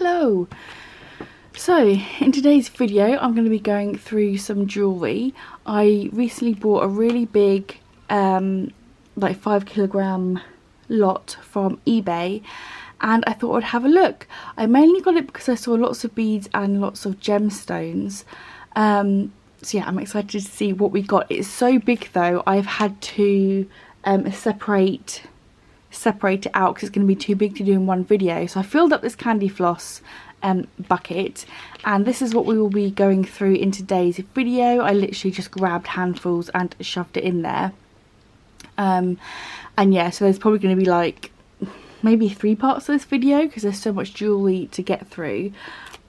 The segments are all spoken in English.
Hello! So, in today's video I'm going to be going through some jewellery. I recently bought a really big like 5 kg lot from eBay and I thought I'd have a look. I mainly got it because I saw lots of beads and lots of gemstones. So yeah, I'm excited to see what we got. It's so big though, I've had to separate it out because it's going to be too big to do in one video. So I filled up this candy floss bucket and this is what we will be going through in today's video. I literally just grabbed handfuls and shoved it in there. And yeah, so there's probably going to be like maybe 3 parts of this video because there's so much jewellery to get through.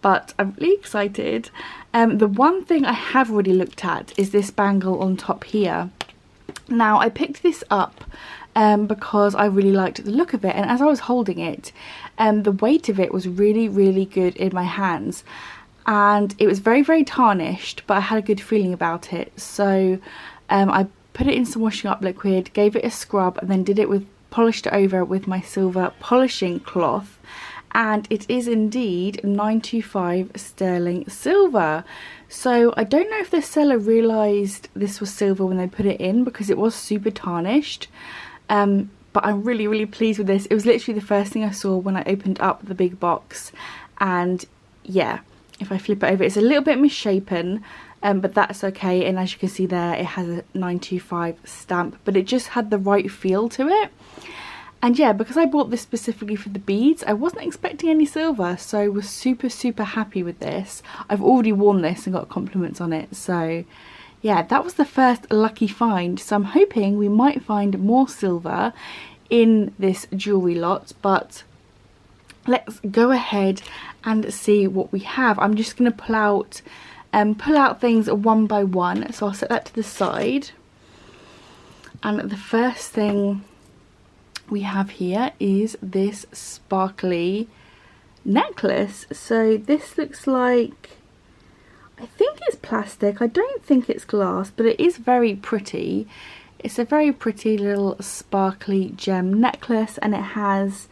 But I'm really excited. The one thing I have already looked at is this bangle on top here. Now I picked this up because I really liked the look of it, and as I was holding it, the weight of it was really good in my hands, and it was very tarnished, but I had a good feeling about it. So I put it in some washing up liquid, gave it a scrub, and then polished it over with my silver polishing cloth. And it is indeed 925 sterling silver. So I don't know if the seller realised this was silver when they put it in because it was super tarnished. But I'm really pleased with this. It was literally the first thing I saw when I opened up the big box. And yeah, if I flip it over, it's a little bit misshapen, but that's okay. And as you can see there, it has a 925 stamp, but it just had the right feel to it. And yeah, because I bought this specifically for the beads, I wasn't expecting any silver, so I was super happy with this. I've already worn this and got compliments on it, so yeah, that was the first lucky find. So I'm hoping we might find more silver in this jewellery lot, but let's go ahead and see what we have. I'm just going to pull out things one by one, so I'll set that to the side. And the first thing we have here is this sparkly necklace. So this looks like, I think it's plastic, I don't think it's glass, but it is very pretty. It's a very pretty little sparkly gem necklace, and it has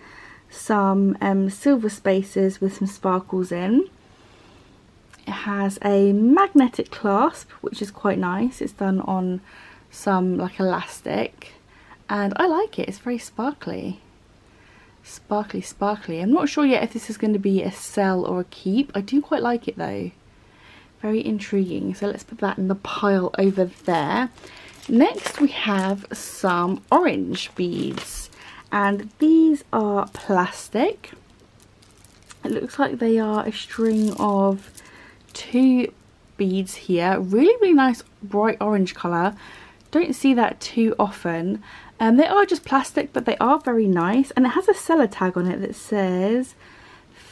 some silver spaces with some sparkles in. It has a magnetic clasp, which is quite nice. It's done on some like elastic. And I like it, it's very sparkly. Sparkly. I'm not sure yet if this is going to be a sell or a keep. I do quite like it though. Very intriguing. So let's put that in the pile over there. Next we have some orange beads. And these are plastic. It looks like they are a string of 2 beads here. Really nice bright orange colour. Don't see that too often. They are just plastic, but they are very nice, and it has a seller tag on it that says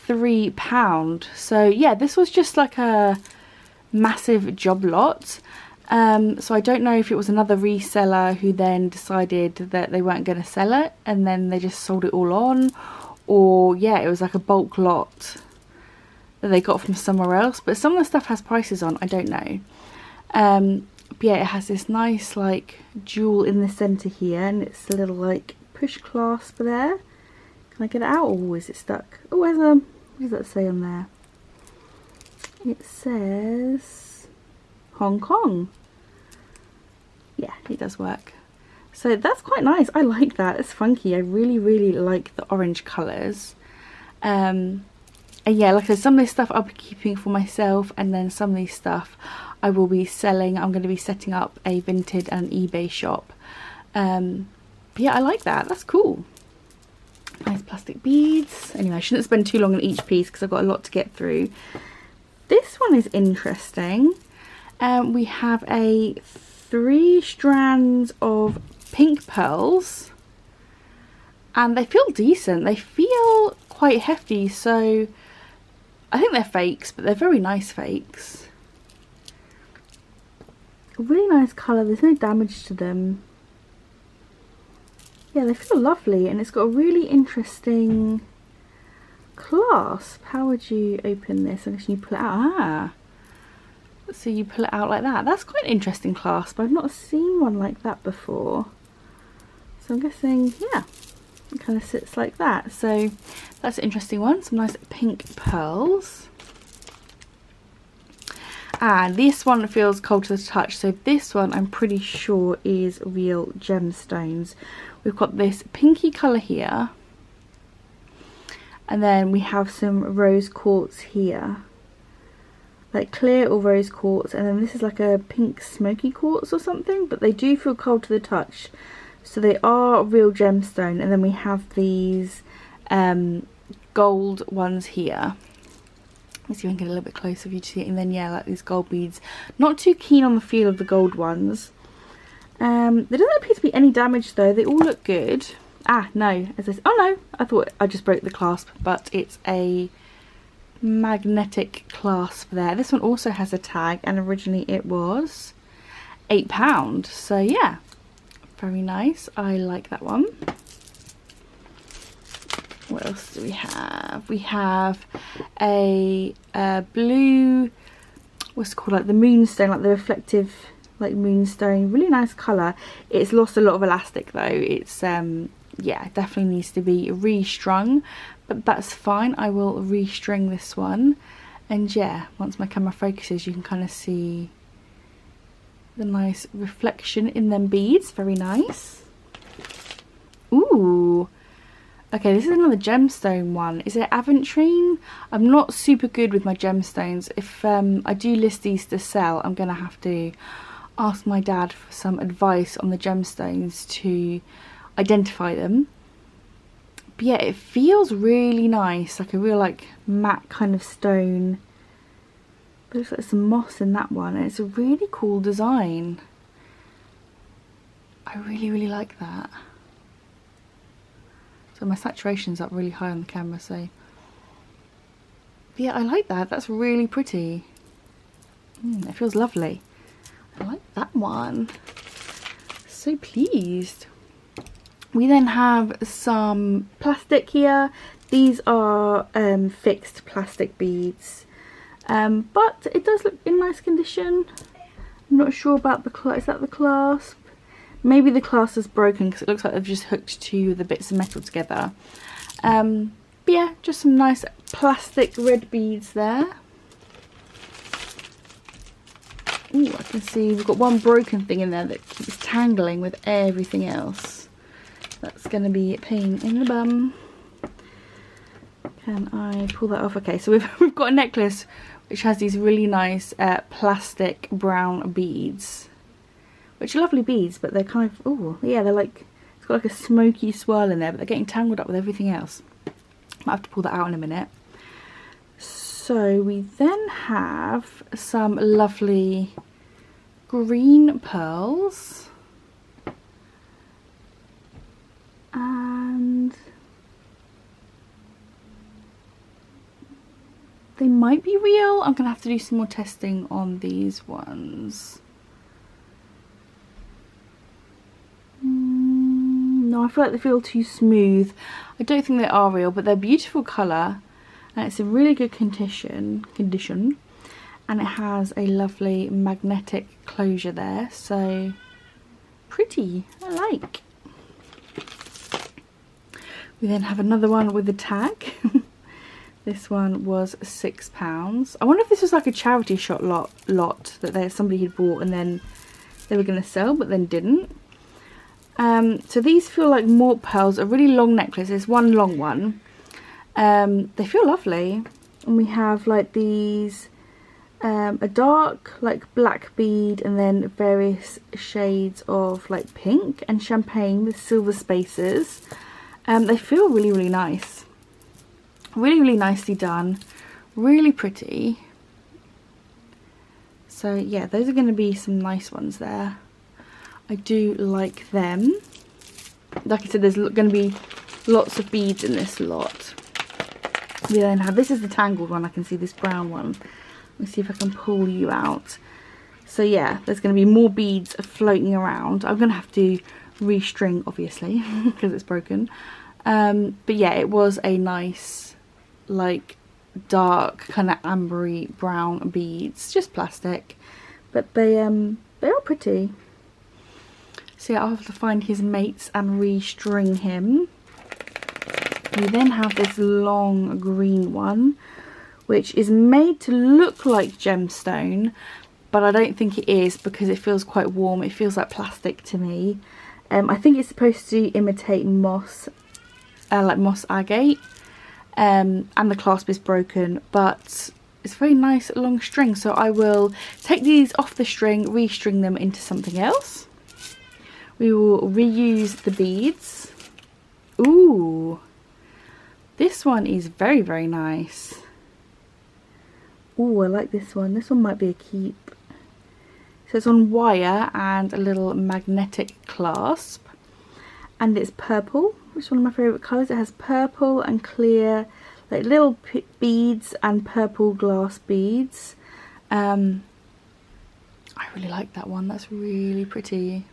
£3. So yeah, this was just like a massive job lot. So I don't know if it was another reseller who then decided that they weren't going to sell it and then they just sold it all on, or yeah, it was like a bulk lot that they got from somewhere else. But some of the stuff has prices on, I don't know. But yeah, it has this nice like jewel in the centre here, and it's a little like push clasp there. Can I get it out, or is it stuck? Oh, what does that say on there? It says Hong Kong. Yeah, it does work. So that's quite nice. I like that. It's funky. I really like the orange colours. And yeah, like I said, some of this stuff I'll be keeping for myself, and then some of these stuff I will be selling. I'm going to be setting up a Vinted and eBay shop. But yeah, I like that. That's cool. Nice plastic beads. Anyway, I shouldn't spend too long on each piece because I've got a lot to get through. This one is interesting. We have 3 strands of pink pearls, and they feel decent. They feel quite hefty, so I think they're fakes, but they're very nice fakes. Really nice colour, there's no damage to them. Yeah, they feel lovely, and it's got a really interesting clasp. How would you open this? I guess you pull it out. So you pull it out like that. That's quite an interesting clasp. I've not seen one like that before. So I'm guessing, yeah, it kind of sits like that. So that's an interesting one. Some nice pink pearls. And this one feels cold to the touch. So this one I'm pretty sure is real gemstones. We've got this pinky colour here. And then we have some rose quartz here. Like clear or rose quartz. And then this is like a pink smoky quartz or something. But they do feel cold to the touch. So they are real gemstone. And then we have these gold ones here. Let's see if I can get a little bit closer for you to see it. And then yeah, like these gold beads. Not too keen on the feel of the gold ones. There doesn't appear to be any damage though. They all look good. Ah, no. Oh no, I thought I just broke the clasp, but it's a magnetic clasp there. This one also has a tag, and originally it was £8. So yeah, very nice. I like that one. What else do we have? We have a blue, what's it called, like the moonstone, like the reflective, like moonstone. Really nice colour. It's lost a lot of elastic though. It's yeah, definitely needs to be restrung, but that's fine. I will restring this one, and yeah, once my camera focuses, you can kind of see the nice reflection in them beads. Very nice. Ooh. Okay, this is another gemstone one. Is it aventurine? I'm not super good with my gemstones. If I do list these to sell, I'm going to have to ask my dad for some advice on the gemstones to identify them. But yeah, it feels really nice. Like a real like matte kind of stone. But looks like some moss in that one. And it's a really cool design. I really like that. So my saturation's up really high on the camera, so yeah, I like that. That's really pretty. It feels lovely. I like that one. So pleased. We then have some plastic here. These are fixed plastic beads, but it does look in nice condition. I'm not sure about the clasp. Is that the clasp? Maybe the clasp is broken because it looks like they've just hooked two of the bits of metal together. But yeah, just some nice plastic red beads there. Ooh, I can see we've got one broken thing in there that keeps tangling with everything else. That's going to be a pain in the bum. Can I pull that off? Okay, so we've got a necklace which has these really nice plastic brown beads. Which are lovely beads, but they're kind of, oh yeah, they're like, it's got like a smoky swirl in there, but they're getting tangled up with everything else. Might have to pull that out in a minute. So we then have some lovely green pearls. And they might be real. I'm going to have to do some more testing on these ones. No, I feel like they feel too smooth. I don't think they are real, but they're beautiful colour, and it's in really good condition, and it has a lovely magnetic closure there, so pretty. I like. We then have another one with a tag. This one was £6. I wonder if this was like a charity shop lot that somebody had bought and then they were going to sell, but then didn't. So these feel like mort pearls, a really long necklace. There's one long one. They feel lovely. And we have like these, a dark like black bead, and then various shades of like pink and champagne with silver spaces. They feel really nice. Really nicely done. Really pretty. So yeah, those are going to be some nice ones there. I do like them. Like I said, there's going to be lots of beads in this lot. We then have, this is the tangled one. I can see this brown one. Let's see if I can pull you out. So yeah, there's going to be more beads floating around. I'm going to have to restring, obviously, because it's broken. But yeah, it was a nice, like, dark, kind of ambery brown beads. Just plastic. But they are pretty. So yeah, I'll have to find his mates and restring him. We then have this long green one, which is made to look like gemstone, but I don't think it is because it feels quite warm. It feels like plastic to me. I think it's supposed to imitate moss, like moss agate, and the clasp is broken, but it's very nice long string. So I will take these off the string, restring them into something else. We will reuse the beads. Ooh, this one is very, very nice. Ooh, I like this one. This one might be a keep. So it's on wire and a little magnetic clasp. And it's purple, which is one of my favourite colours. It has purple and clear, like little beads and purple glass beads. I really like that one. That's really pretty.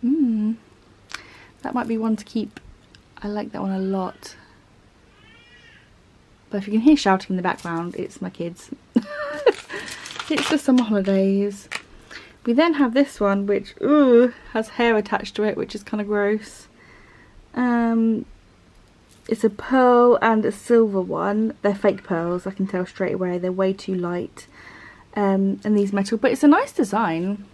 That might be one to keep. I like that one a lot. But if you can hear shouting in the background, it's my kids. It's the summer holidays. We then have this one, which has hair attached to it, which is kind of gross. It's a pearl and a silver one. They're fake pearls, I can tell straight away. They're way too light. And these metal, but it's a nice design.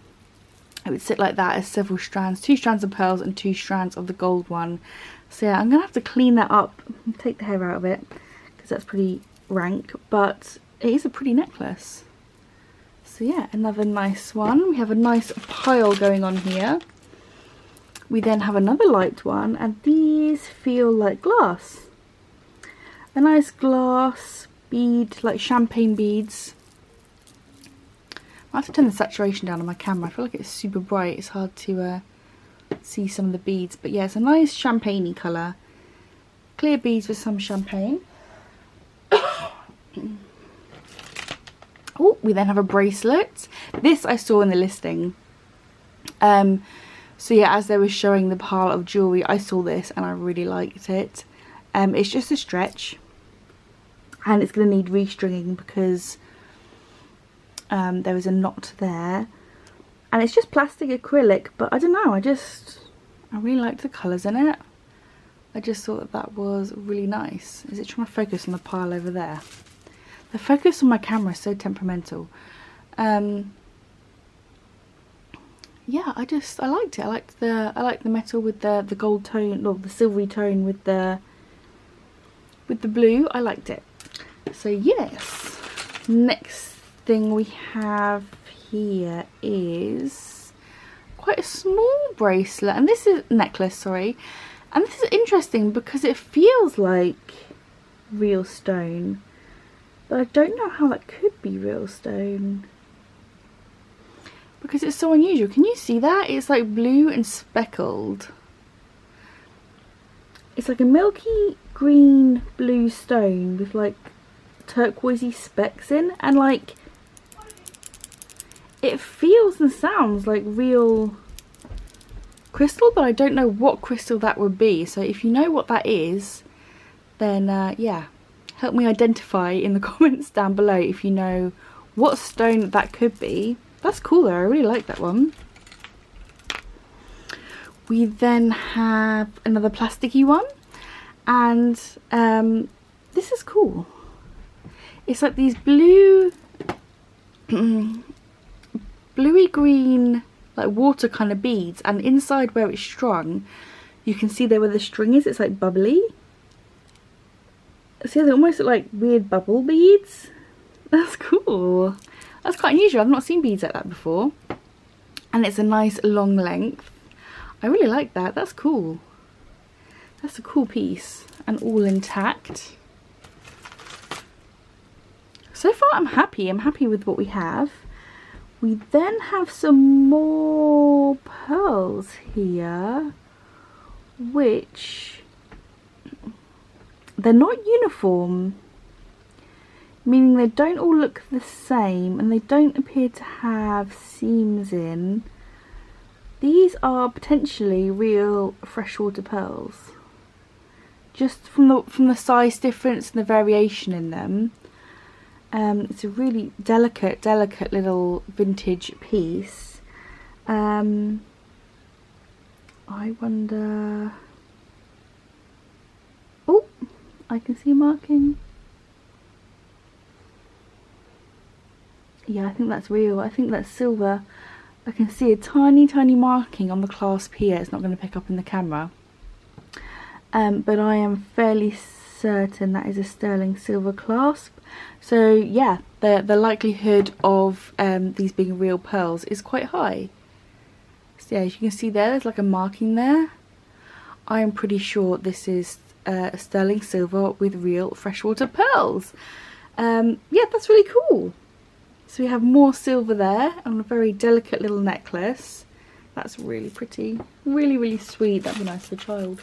It would sit like that as several strands, 2 strands of pearls and 2 strands of the gold one. So yeah, I'm gonna have to clean that up and take the hair out of it because that's pretty rank, but it is a pretty necklace. So yeah, another nice one. We have a nice pile going on here. We then have another light one, and these feel like glass. A nice glass bead, like champagne beads. I have to turn the saturation down on my camera. I feel like it's super bright. It's hard to see some of the beads. But yeah, it's a nice champagne-y colour. Clear beads with some champagne. Oh, we then have a bracelet. This I saw in the listing. So yeah, as they were showing the pile of jewellery, I saw this and I really liked it. It's just a stretch. And it's going to need restringing because there was a knot there. And it's just plastic acrylic, but I don't know, I really liked the colours in it. I just thought that that was really nice. Is it trying to focus on the pile over there? The focus on my camera is so temperamental. Yeah, I liked it. I liked the metal with the gold tone, or the silvery tone with the blue. I liked it. So yes, next thing we have here is quite a small bracelet, and this is necklace, sorry. And this is interesting because it feels like real stone, but I don't know how that could be real stone because it's so unusual. Can you see that? It's like blue and speckled. It's like a milky green blue stone with like turquoisey specks in, and like it feels and sounds like real crystal, but I don't know what crystal that would be. So if you know what that is, then yeah, help me identify in the comments down below if you know what stone that could be. That's cool though, I really like that one. We then have another plasticky one, and this is cool. It's like these blue bluey green, like water kind of beads, and inside where it's strung you can see there where the string is, it's like bubbly. See, they almost look like weird bubble beads. That's cool. That's quite unusual. I've not seen beads like that before. And it's a nice long length. I really like that. That's cool. That's a cool piece, and all intact. So far I'm happy. I'm happy with what we have. We then have some more pearls here, which they're not uniform, meaning they don't all look the same and they don't appear to have seams in. These are potentially real freshwater pearls, just from the size difference and the variation in them. It's a really delicate little vintage piece. I wonder, I can see a marking. Yeah, I think that's real. I think that's silver. I can see a tiny marking on the clasp here. It's not going to pick up in the camera. But I am fairly certain that is a sterling silver clasp. So yeah, the likelihood of these being real pearls is quite high. So yeah, as you can see there's like a marking there. I am pretty sure this is sterling silver with real freshwater pearls. Yeah, that's really cool. So we have more silver there on a very delicate little necklace. That's really pretty. Really sweet. That'd be nice for a child.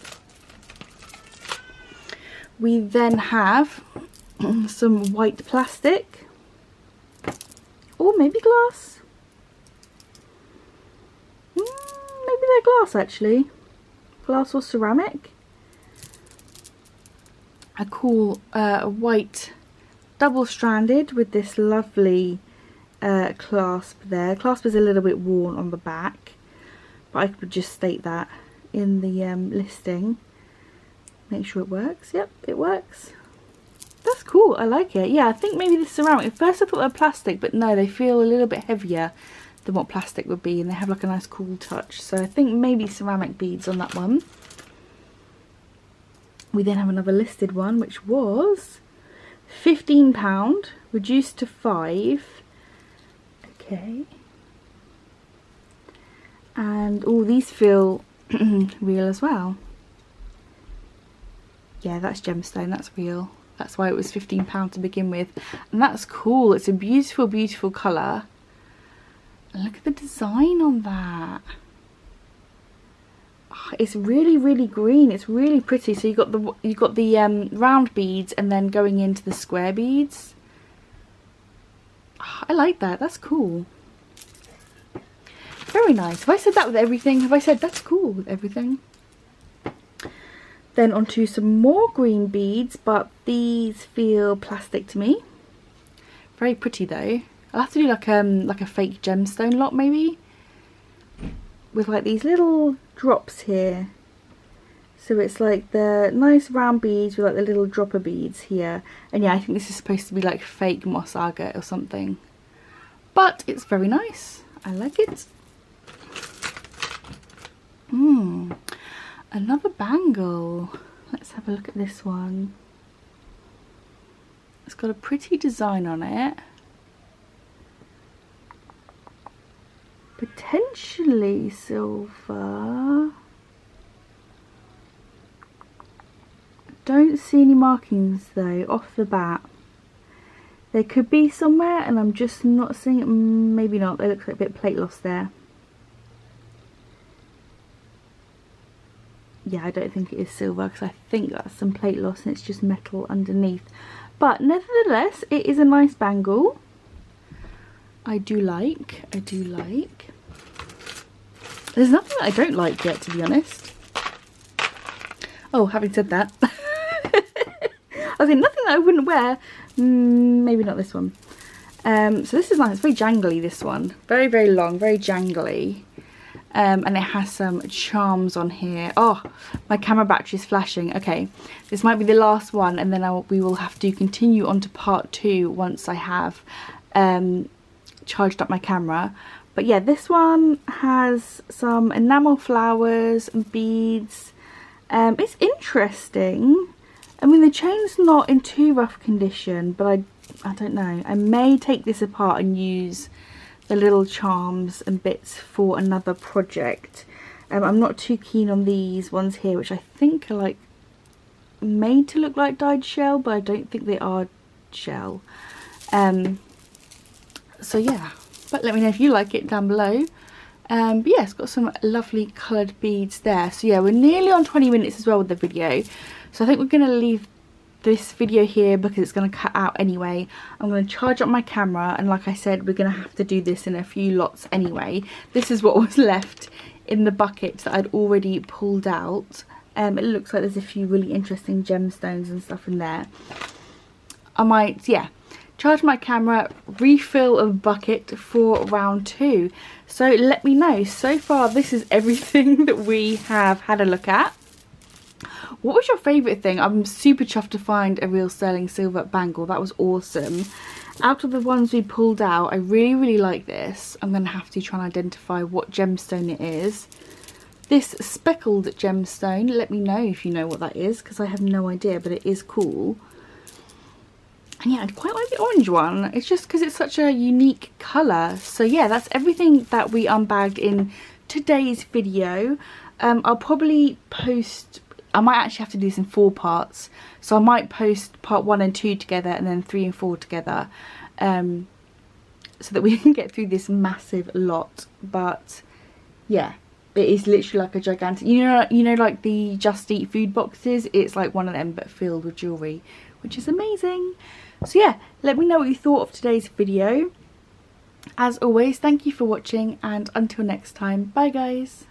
We then have some white plastic. Or maybe glass. Maybe they're glass actually. Glass or ceramic. A cool white double-stranded with this lovely clasp there. Clasp is a little bit worn on the back, but I could just state that in the listing. Make sure it works. Yep, it works. That's cool. I like it. Yeah, I think maybe the ceramic. At first I thought they were plastic, but no, they feel a little bit heavier than what plastic would be, and they have like a nice cool touch. So I think maybe ceramic beads on that one. We then have another listed one, which was £15, reduced to £5. Okay. And all these feel real as well. Yeah, that's gemstone, that's real. That's why it was £15 to begin with. And that's cool. It's a beautiful colour. And look at the design on that. Oh, it's really green. It's really pretty. So you got the round beads and then going into the square beads. Oh, I like that. That's cool. Very nice. Have I said that with everything? Have I said that's cool with everything? Then onto some more green beads, but these feel plastic to me. Very pretty though. I'll have to do like a fake gemstone lot maybe, with like these little drops here. So it's like the nice round beads with like the little dropper beads here. And yeah, I think this is supposed to be like fake moss agate or something. But it's very nice. I like it. Another bangle. Let's have a look at this one. It's got a pretty design on it. Potentially silver. Don't see any markings though off the bat. There could be somewhere and I'm just not seeing it. Maybe not. There looks like a bit of plate loss there. Yeah, I don't think it is silver because I think that's some plate loss and it's just metal underneath. But nevertheless, it is a nice bangle. I do like. There's nothing that I don't like yet, to be honest. Oh, having said that. I was saying nothing that I wouldn't wear. Maybe not this one. So this is nice. It's very jangly, this one. Very long, very jangly. And it has some charms on here. Oh, my camera battery is flashing. Okay, this might be the last one, and then we will have to continue on to part 2 once I have charged up my camera. But yeah, this one has some enamel flowers and beads. It's interesting. I mean, the chain's not in too rough condition, but I don't know. I may take this apart and use the little charms and bits for another project. I'm not too keen on these ones here, which I think are like made to look like dyed shell, but I don't think they are shell. So yeah, but let me know if you like it down below. But yeah, it's got some lovely coloured beads there. So yeah, we're nearly on 20 minutes as well with the video. So I think we're going to leave this video here because it's going to cut out anyway. I'm going to charge up my camera, and like I said, we're going to have to do this in a few lots anyway. This is what was left in the bucket that I'd already pulled out. It looks like there's a few really interesting gemstones and stuff in there. I might, yeah, charge my camera, refill a bucket for round 2. So let me know. So far this is everything that we have had a look at. What was your favourite thing? I'm super chuffed to find a real sterling silver bangle. That was awesome. Out of the ones we pulled out, I really like this. I'm going to have to try and identify what gemstone it is. This speckled gemstone, let me know if you know what that is, because I have no idea, but it is cool. And yeah, I quite like the orange one. It's just because it's such a unique colour. So yeah, that's everything that we unbagged in today's video. I'll probably post, I might actually have to do this in 4 parts. So I might post part 1 and 2 together and then 3 and 4 together. So that we can get through this massive lot. But yeah, it is literally like a gigantic, you know like the Just Eat food boxes? It's like one of them but filled with jewellery, which is amazing. So yeah, let me know what you thought of today's video. As always, thank you for watching, and until next time, bye guys.